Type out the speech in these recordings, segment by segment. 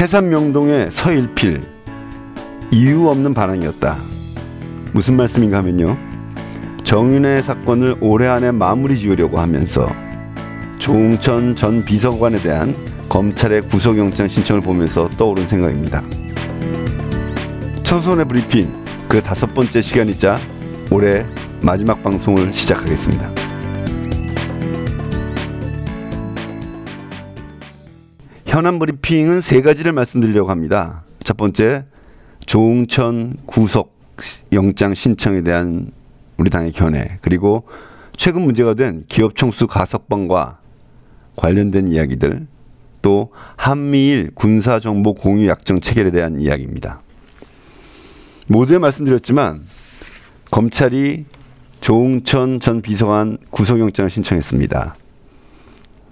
태산명동의 서일필, 이유 없는 반항이었다. 무슨 말씀인가 하면요, 정윤회 사건을 올해 안에 마무리 지으려고 하면서 조응천 전 비서관에 대한 검찰의 구속영장 신청을 보면서 떠오른 생각입니다. 청소년의 브리핑 그 5번째 시간이자 올해 마지막 방송을 시작하겠습니다. 현안 브리핑은 3가지를 말씀드리려고 합니다. 첫 번째, 조응천 구속영장 신청에 대한 우리 당의 견해, 그리고 최근 문제가 된 기업총수 가석방과 관련된 이야기들, 또 한미일 군사정보 공유 약정 체결에 대한 이야기입니다. 모두에 말씀드렸지만 검찰이 조응천 전 비서관 구속영장을 신청했습니다.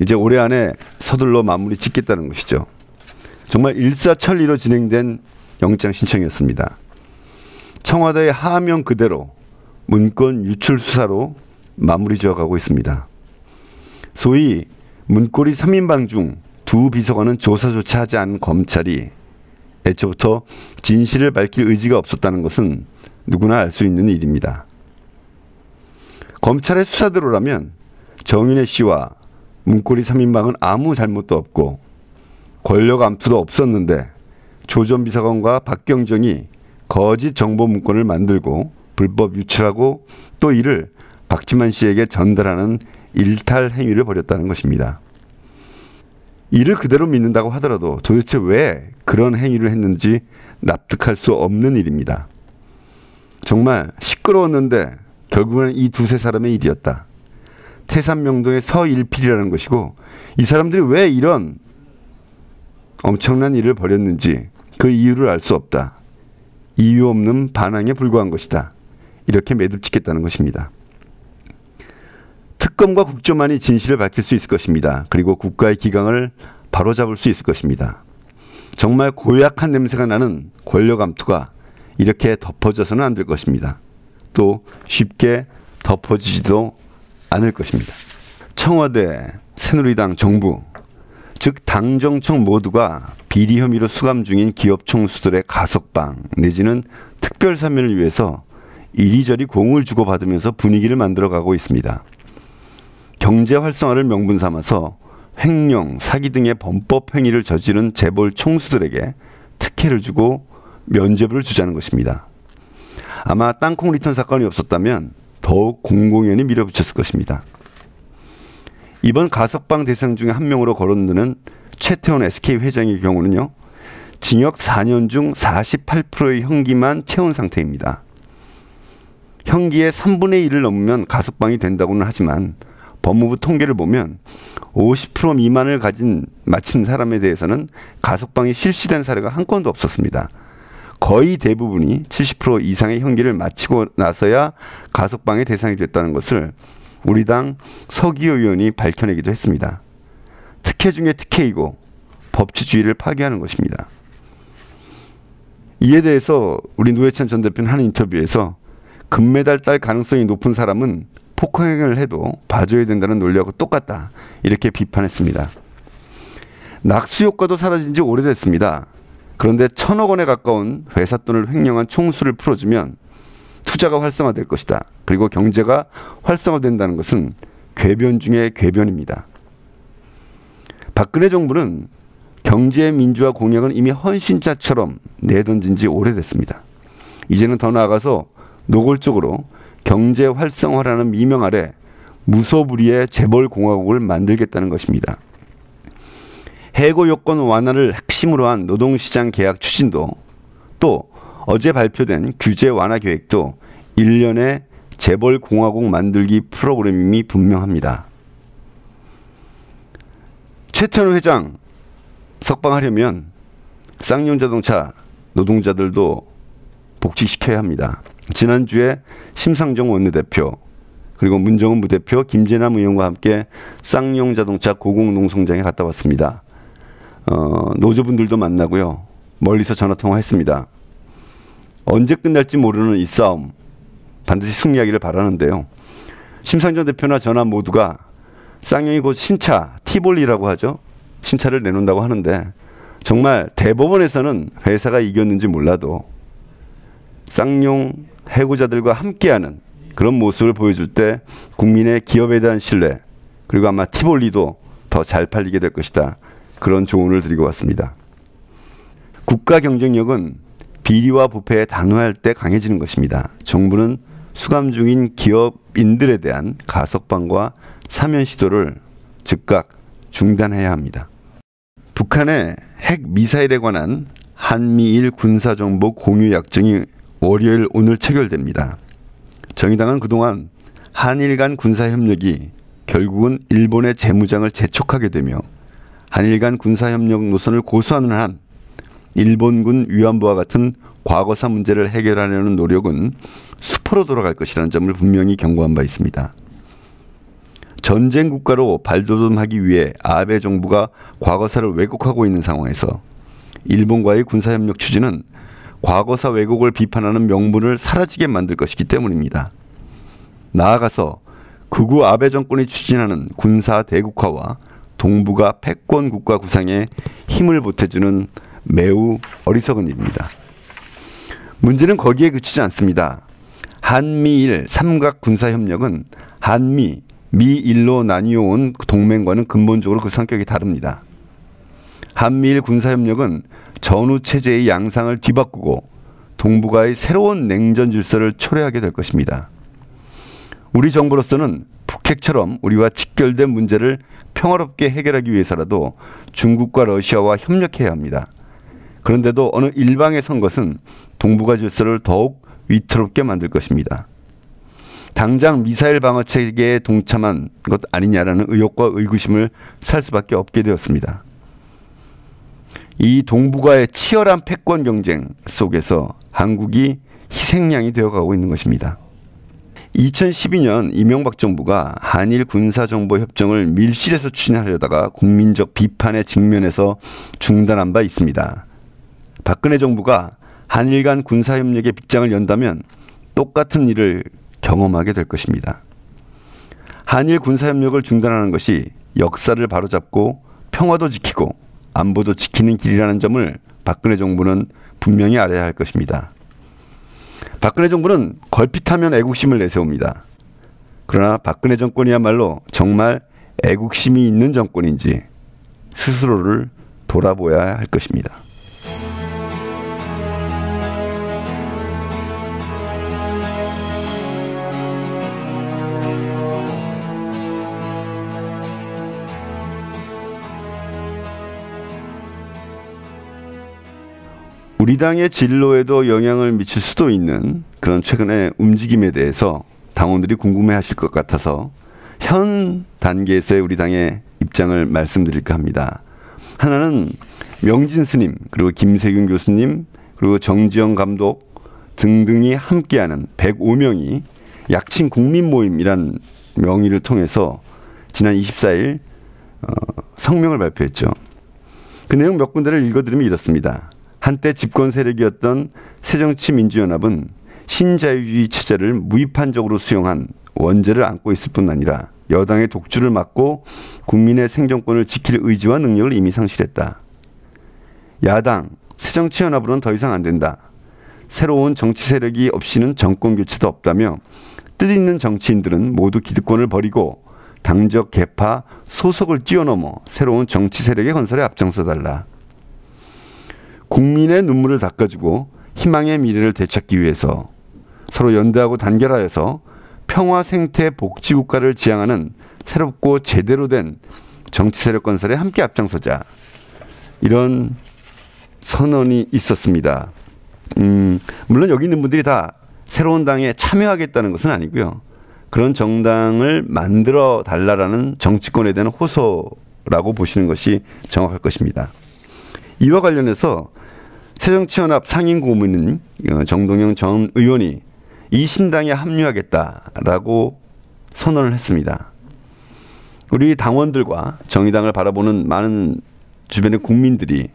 이제 올해 안에 서둘러 마무리 짓겠다는 것이죠. 정말 일사천리로 진행된 영장 신청이었습니다. 청와대의 하명 그대로 문건 유출 수사로 마무리 지어가고 있습니다. 소위 문고리 3인방 중 2 비서관은 조사조차 하지 않은 검찰이 애초부터 진실을 밝힐 의지가 없었다는 것은 누구나 알 수 있는 일입니다. 검찰의 수사대로라면 정윤회 씨와 문고리 3인방은 아무 잘못도 없고 권력 암투도 없었는데 조 전 비서관과 박경정이 거짓 정보 문건을 만들고 불법 유출하고 또 이를 박지만 씨에게 전달하는 일탈 행위를 벌였다는 것입니다. 이를 그대로 믿는다고 하더라도 도대체 왜 그런 행위를 했는지 납득할 수 없는 일입니다. 정말 시끄러웠는데 결국은 이 2-3 사람의 일이었다. 태산명동의 서일필이라는 것이고, 이 사람들이 왜 이런 엄청난 일을 벌였는지 그 이유를 알 수 없다. 이유 없는 반항에 불과한 것이다. 이렇게 매듭짓겠다는 것입니다. 특검과 국조만이 진실을 밝힐 수 있을 것입니다. 그리고 국가의 기강을 바로잡을 수 있을 것입니다. 정말 고약한 냄새가 나는 권력 암투가 이렇게 덮어져서는 안 될 것입니다. 또 쉽게 덮어지지도 않을 것입니다. 청와대, 새누리당, 정부, 즉 당정청 모두가 비리 혐의로 수감 중인 기업 총수들의 가석방 내지는 특별사면을 위해서 이리저리 공을 주고받으면서 분위기를 만들어가고 있습니다. 경제 활성화를 명분 삼아서 횡령, 사기 등의 범법 행위를 저지른 재벌 총수들에게 특혜를 주고 면죄부를 주자는 것입니다. 아마 땅콩 리턴 사건이 없었다면 더욱 공공연히 밀어붙였을 것입니다. 이번 가석방 대상 중에 한 명으로 거론되는 최태원 SK 회장의 경우는요, 징역 4년 중 48%의 형기만 채운 상태입니다. 형기의 3분의 1을 넘으면 가석방이 된다고는 하지만 법무부 통계를 보면 50% 미만을 마친 사람에 대해서는 가석방이 실시된 사례가 한 건도 없었습니다. 거의 대부분이 70% 이상의 형기를 마치고 나서야 가석방의 대상이 됐다는 것을 우리 당 서기호 의원이 밝혀내기도 했습니다. 특혜 중에 특혜이고 법치주의를 파괴하는 것입니다. 이에 대해서 우리 노회찬 전 대표는 한 인터뷰에서 금메달 딸 가능성이 높은 사람은 폭행을 해도 봐줘야 된다는 논리하고 똑같다, 이렇게 비판했습니다. 낙수 효과도 사라진 지 오래됐습니다. 그런데 1,000억 원에 가까운 회사 돈을 횡령한 총수를 풀어주면 투자가 활성화될 것이다. 그리고 경제가 활성화된다는 것은 궤변 중의 궤변입니다. 박근혜 정부는 경제 민주화 공약은 이미 헌신자처럼 내던진 지 오래됐습니다. 이제는 더 나아가서 노골적으로 경제 활성화라는 미명 아래 무소불위의 재벌 공화국을 만들겠다는 것입니다. 해고 요건 완화를 핵심으로 한 노동시장 계약 추진도, 또 어제 발표된 규제 완화 계획도 일련의 재벌 공화국 만들기 프로그램임이 분명합니다. 최태원 회장 석방하려면 쌍용자동차 노동자들도 복직시켜야 합니다. 지난주에 심상정 원내대표, 그리고 문정은 부대표, 김재남 의원과 함께 쌍용자동차 고공농성장에 갔다 왔습니다. 노조분들도 만나고요. 멀리서 전화통화했습니다. 언제 끝날지 모르는 이 싸움 반드시 승리하기를 바라는데요. 심상정 대표나 전화 모두가 쌍용이 곧 신차, 티볼리라고 하죠. 신차를 내놓는다고 하는데 정말 대법원에서는 회사가 이겼는지 몰라도 쌍용 해고자들과 함께하는 그런 모습을 보여줄 때 국민의 기업에 대한 신뢰, 그리고 아마 티볼리도 더 잘 팔리게 될 것이다. 그런 조언을 드리고 왔습니다. 국가 경쟁력은 비리와 부패에 단호할 때 강해지는 것입니다. 정부는 수감 중인 기업인들에 대한 가석방과 사면 시도를 즉각 중단해야 합니다. 북한의 핵 미사일에 관한 한미일 군사정보 공유 약정이 월요일 오늘 체결됩니다. 정의당은 그동안 한일 간 군사협력이 결국은 일본의 재무장을 재촉하게 되며 한일 간 군사협력 노선을 고수하는 한 일본군 위안부와 같은 과거사 문제를 해결하려는 노력은 수포로 돌아갈 것이라는 점을 분명히 경고한 바 있습니다. 전쟁 국가로 발돋움하기 위해 아베 정부가 과거사를 왜곡하고 있는 상황에서 일본과의 군사협력 추진은 과거사 왜곡을 비판하는 명분을 사라지게 만들 것이기 때문입니다. 나아가서 극우 아베 정권이 추진하는 군사 대국화와 동북아 패권 국가 구상에 힘을 보태주는 매우 어리석은 일입니다. 문제는 거기에 그치지 않습니다. 한미일 삼각 군사협력은 한미, 미일로 나뉘어 온 동맹과는 근본적으로 그 성격이 다릅니다. 한미일 군사협력은 전후체제의 양상을 뒤바꾸고 동북아의 새로운 냉전 질서를 초래하게 될 것입니다. 우리 정부로서는 북핵처럼 우리와 직결된 문제를 평화롭게 해결하기 위해서라도 중국과 러시아와 협력해야 합니다. 그런데도 어느 일방에 선 것은 동북아 질서를 더욱 위태롭게 만들 것입니다. 당장 미사일 방어 체계에 동참한 것 아니냐라는 의혹과 의구심을 살 수밖에 없게 되었습니다. 이 동북아의 치열한 패권 경쟁 속에서 한국이 희생양이 되어가고 있는 것입니다. 2012년 이명박 정부가 한일 군사정보협정을 밀실에서 추진하려다가 국민적 비판에 직면해서 중단한 바 있습니다. 박근혜 정부가 한일 간 군사협력에 빗장을 연다면 똑같은 일을 경험하게 될 것입니다. 한일 군사협력을 중단하는 것이 역사를 바로잡고 평화도 지키고 안보도 지키는 길이라는 점을 박근혜 정부는 분명히 알아야 할 것입니다. 박근혜 정부는 걸핏하면 애국심을 내세웁니다. 그러나 박근혜 정권이야말로 정말 애국심이 있는 정권인지 스스로를 돌아보아야 할 것입니다. 우리 당의 진로에도 영향을 미칠 수도 있는 그런 최근의 움직임에 대해서 당원들이 궁금해하실 것 같아서 현 단계에서의 우리 당의 입장을 말씀드릴까 합니다. 하나는 명진 스님, 그리고 김세균 교수님, 그리고 정지영 감독 등등이 함께하는 105명이 약칭 국민모임이란 명의를 통해서 지난 24일 성명을 발표했죠. 그 내용 몇 군데를 읽어드리면 이렇습니다. 한때 집권 세력이었던 새정치민주연합은 신자유주의 체제를 무비판적으로 수용한 원죄를 안고 있을 뿐 아니라 여당의 독주를 막고 국민의 생존권을 지킬 의지와 능력을 이미 상실했다. 야당, 새정치연합으로는 더 이상 안 된다. 새로운 정치 세력이 없이는 정권 교체도 없다며 뜻있는 정치인들은 모두 기득권을 버리고 당적 계파 소속을 뛰어넘어 새로운 정치 세력의 건설에 앞장서달라. 국민의 눈물을 닦아주고 희망의 미래를 되찾기 위해서 서로 연대하고 단결하여서 평화 생태 복지국가를 지향하는 새롭고 제대로 된 정치 세력 건설에 함께 앞장서자. 이런 선언이 있었습니다. 물론 여기 있는 분들이 다 새로운 당에 참여하겠다는 것은 아니고요. 그런 정당을 만들어 달라라는 정치권에 대한 호소라고 보시는 것이 정확할 것입니다. 이와 관련해서 새정치연합 상임고문인 정동영 전 의원이 이 신당에 합류하겠다라고 선언을 했습니다. 우리 당원들과 정의당을 바라보는 많은 주변의 국민들이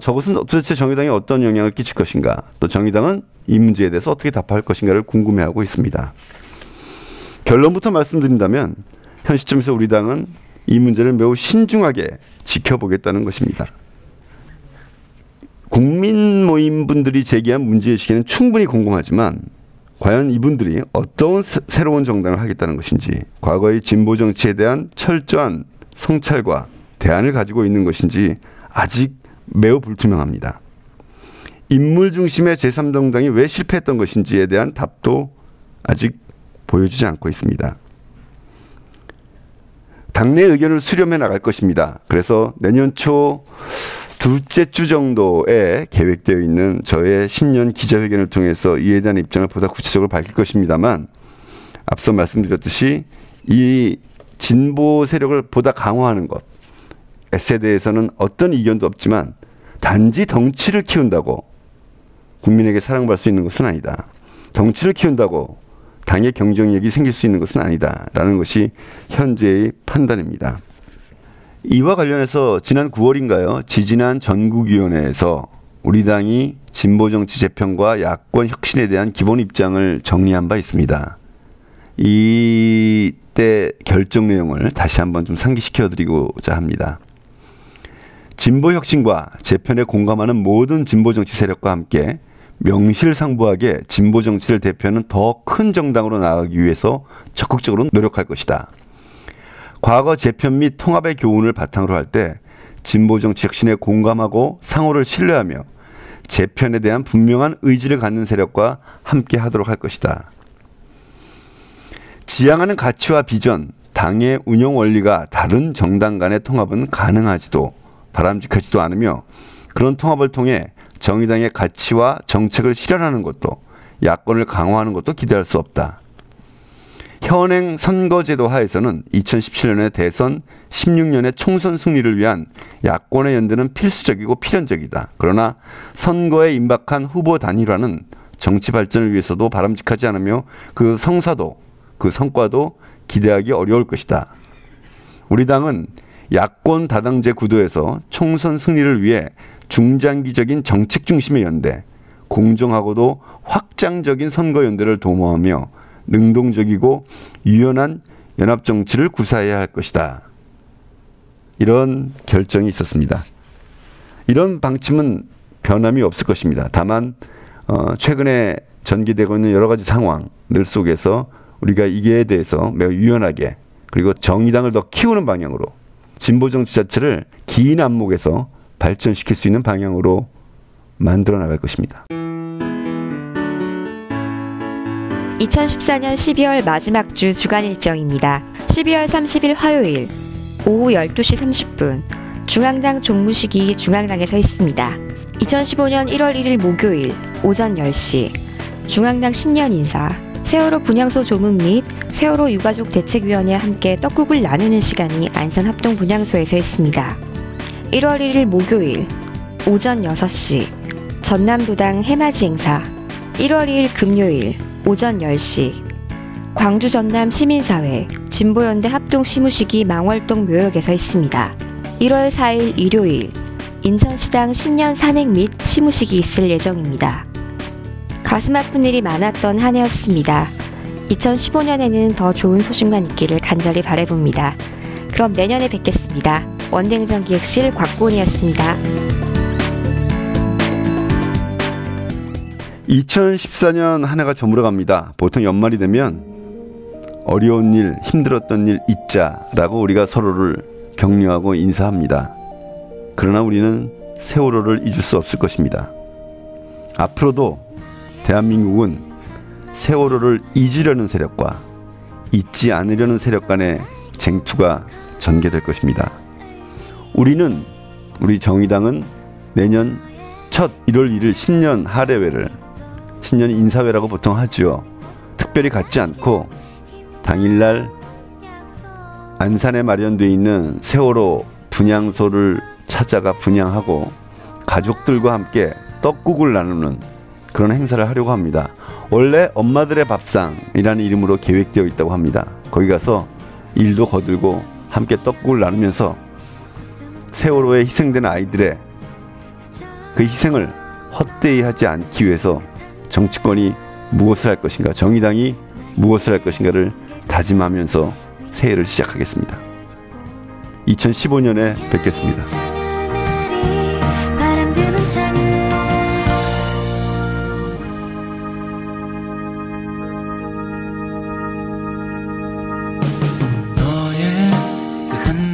저것은 도대체 정의당에 어떤 영향을 끼칠 것인가, 또 정의당은 이 문제에 대해서 어떻게 답할 것인가를 궁금해하고 있습니다. 결론부터 말씀드린다면 현 시점에서 우리 당은 이 문제를 매우 신중하게 지켜보겠다는 것입니다. 국민 모임 분들이 제기한 문제의식에는 충분히 공감하지만 과연 이분들이 어떤 새로운 정당을 하겠다는 것인지, 과거의 진보 정치에 대한 철저한 성찰과 대안을 가지고 있는 것인지 아직 매우 불투명합니다. 인물 중심의 제3정당이 왜 실패했던 것인지에 대한 답도 아직 보여주지 않고 있습니다. 당내 의견을 수렴해 나갈 것입니다. 그래서 내년 초 둘째 주 정도에 계획되어 있는 저의 신년 기자회견을 통해서 이에 대한 입장을 보다 구체적으로 밝힐 것입니다만, 앞서 말씀드렸듯이 이 진보 세력을 보다 강화하는 것에 대해서는 어떤 이견도 없지만 단지 덩치를 키운다고 국민에게 사랑받을 수 있는 것은 아니다. 덩치를 키운다고 당의 경쟁력이 생길 수 있는 것은 아니다라는 것이 현재의 판단입니다. 이와 관련해서 지난 9월인가요? 지지난 전국위원회에서 우리 당이 진보정치 재편과 야권 혁신에 대한 기본 입장을 정리한 바 있습니다. 이때 결정 내용을 다시 한번 좀 상기시켜 드리고자 합니다. 진보혁신과 재편에 공감하는 모든 진보정치 세력과 함께 명실상부하게 진보정치를 대표하는 더 큰 정당으로 나아가기 위해서 적극적으로 노력할 것이다. 과거 재편 및 통합의 교훈을 바탕으로 할 때 진보정치 혁신에 공감하고 상호를 신뢰하며 재편에 대한 분명한 의지를 갖는 세력과 함께 하도록 할 것이다. 지향하는 가치와 비전, 당의 운영 원리가 다른 정당 간의 통합은 가능하지도 바람직하지도 않으며, 그런 통합을 통해 정의당의 가치와 정책을 실현하는 것도 야권을 강화하는 것도 기대할 수 없다. 현행 선거제도 하에서는 2017년의 대선, 16년의 총선 승리를 위한 야권의 연대는 필수적이고 필연적이다. 그러나 선거에 임박한 후보 단일화는 정치 발전을 위해서도 바람직하지 않으며 그 성사도, 그 성과도 기대하기 어려울 것이다. 우리 당은 야권 다당제 구도에서 총선 승리를 위해 중장기적인 정책 중심의 연대, 공정하고도 확장적인 선거 연대를 도모하며 능동적이고 유연한 연합정치를 구사해야 할 것이다. 이런 결정이 있었습니다. 이런 방침은 변함이 없을 것입니다. 다만 최근에 전개되고 있는 여러 가지 상황들 속에서 우리가 이에 대해서 매우 유연하게, 그리고 정의당을 더 키우는 방향으로 진보정치 자체를 긴 안목에서 발전시킬 수 있는 방향으로 만들어 나갈 것입니다. 2014년 12월 마지막 주 주간 일정입니다. 12월 30일 화요일 오후 12시 30분 중앙당 종무식이 중앙당에서 있습니다. 2015년 1월 1일 목요일 오전 10시 중앙당 신년 인사, 세월호 분향소 조문 및 세월호 유가족 대책위원회와 함께 떡국을 나누는 시간이 안산 합동 분향소에서 있습니다. 1월 1일 목요일 오전 6시 전남도당 해맞이 행사, 1월 2일 금요일 오전 10시 광주 전남 시민사회 진보연대 합동 시무식이 망월동 묘역에서 있습니다. 1월 4일 일요일 인천시당 신년 산행 및 시무식이 있을 예정입니다. 가슴 아픈 일이 많았던 한 해였습니다. 2015년에는 더 좋은 소식만 있기를 간절히 바라봅니다. 그럼 내년에 뵙겠습니다. 원댕정 기획실 곽곤이었습니다. 2014년 한 해가 저물어갑니다. 보통 연말이 되면 어려운 일, 힘들었던 일 잊자라고 우리가 서로를 격려하고 인사합니다. 그러나 우리는 세월호를 잊을 수 없을 것입니다. 앞으로도 대한민국은 세월호를 잊으려는 세력과 잊지 않으려는 세력 간의 쟁투가 전개될 것입니다. 우리 정의당은 내년 첫 1월 1일 신년 하례회를, 신년 인사회라고 보통 하죠. 특별히 갖지 않고 당일날 안산에 마련되어 있는 세월호 분향소를 찾아가 분향하고 가족들과 함께 떡국을 나누는 그런 행사를 하려고 합니다. 원래 엄마들의 밥상이라는 이름으로 계획되어 있다고 합니다. 거기 가서 일도 거들고 함께 떡국을 나누면서 세월호에 희생된 아이들의 그 희생을 헛되이 하지 않기 위해서 정치권이 무엇을 할 것인가, 정의당이 무엇을 할 것인가를 다짐하면서 새해를 시작하겠습니다. 2015년에 뵙겠습니다.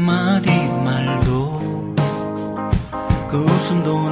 한마디 말도 그 웃음도